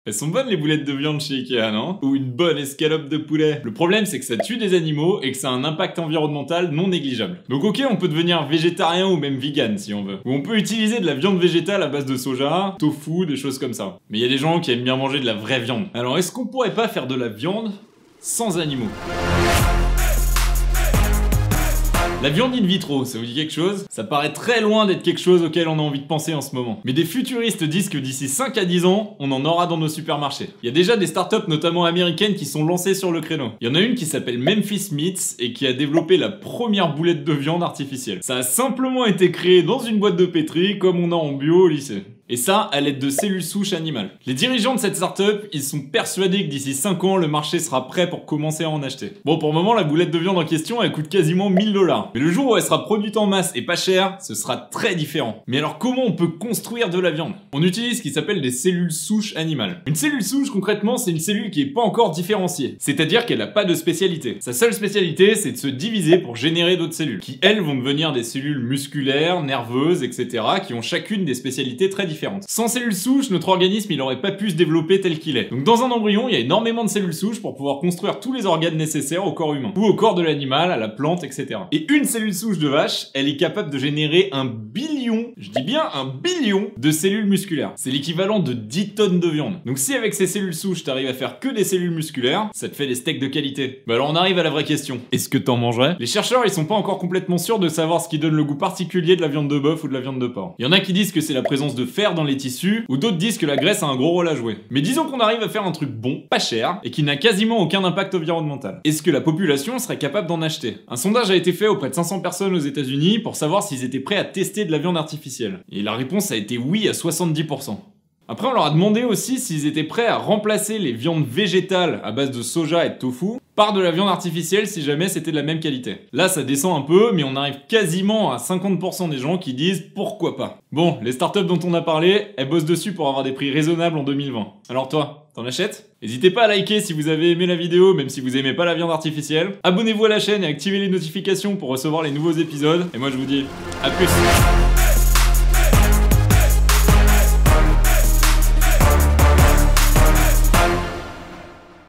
Elles sont bonnes les boulettes de viande chez Ikea, non? Ou une bonne escalope de poulet. Le problème c'est que ça tue des animaux et que ça a un impact environnemental non négligeable. Donc ok, on peut devenir végétarien ou même vegan si on veut. Ou on peut utiliser de la viande végétale à base de soja, tofu, des choses comme ça. Mais il y a des gens qui aiment bien manger de la vraie viande. Alors est-ce qu'on pourrait pas faire de la viande sans animaux? La viande in vitro, ça vous dit quelque chose? Ça paraît très loin d'être quelque chose auquel on a envie de penser en ce moment. Mais des futuristes disent que d'ici 5 à 10 ans, on en aura dans nos supermarchés. Il y a déjà des startups, notamment américaines, qui sont lancées sur le créneau. Il y en a une qui s'appelle Memphis Meats et qui a développé la première boulette de viande artificielle. Ça a simplement été créé dans une boîte de pétri, comme on a en bio au lycée. Et ça, à l'aide de cellules souches animales. Les dirigeants de cette startup, ils sont persuadés que d'ici 5 ans, le marché sera prêt pour commencer à en acheter. Bon, pour le moment, la boulette de viande en question, elle coûte quasiment 1000 $. Mais le jour où elle sera produite en masse et pas chère, ce sera très différent. Mais alors, comment on peut construire de la viande? On utilise ce qui s'appelle des cellules souches animales. Une cellule souche, concrètement, c'est une cellule qui est pas encore différenciée. C'est-à-dire qu'elle a pas de spécialité. Sa seule spécialité, c'est de se diviser pour générer d'autres cellules, qui elles vont devenir des cellules musculaires, nerveuses, etc., qui ont chacune des spécialités très différentes. Sans cellules souches, notre organisme il aurait pas pu se développer tel qu'il est. Donc dans un embryon, il y a énormément de cellules souches pour pouvoir construire tous les organes nécessaires au corps humain, ou au corps de l'animal, à la plante, etc. Et une cellule souche de vache, elle est capable de générer 1 billion, je dis bien 1 billion, de cellules musculaires. C'est l'équivalent de 10 tonnes de viande. Donc si avec ces cellules souches, t'arrives à faire que des cellules musculaires, ça te fait des steaks de qualité. Bah alors on arrive à la vraie question. Est-ce que t'en mangerais? Les chercheurs, ils sont pas encore complètement sûrs de savoir ce qui donne le goût particulier de la viande de bœuf ou de la viande de porc. Il y en a qui disent que c'est la présence de fer dans les tissus, ou d'autres disent que la graisse a un gros rôle à jouer. Mais disons qu'on arrive à faire un truc bon, pas cher, et qui n'a quasiment aucun impact environnemental. Est-ce que la population serait capable d'en acheter? Un sondage a été fait auprès de 500 personnes aux États-Unis pour savoir s'ils étaient prêts à tester de la viande artificielle. Et la réponse a été oui à 70%. Après, on leur a demandé aussi s'ils étaient prêts à remplacer les viandes végétales à base de soja et de tofu par de la viande artificielle si jamais c'était de la même qualité. Là, ça descend un peu, mais on arrive quasiment à 50% des gens qui disent pourquoi pas. Bon, les startups dont on a parlé, elles bossent dessus pour avoir des prix raisonnables en 2020. Alors toi, t'en achètes? N'hésitez pas à liker si vous avez aimé la vidéo, même si vous aimez pas la viande artificielle. Abonnez-vous à la chaîne et activez les notifications pour recevoir les nouveaux épisodes. Et moi je vous dis à plus.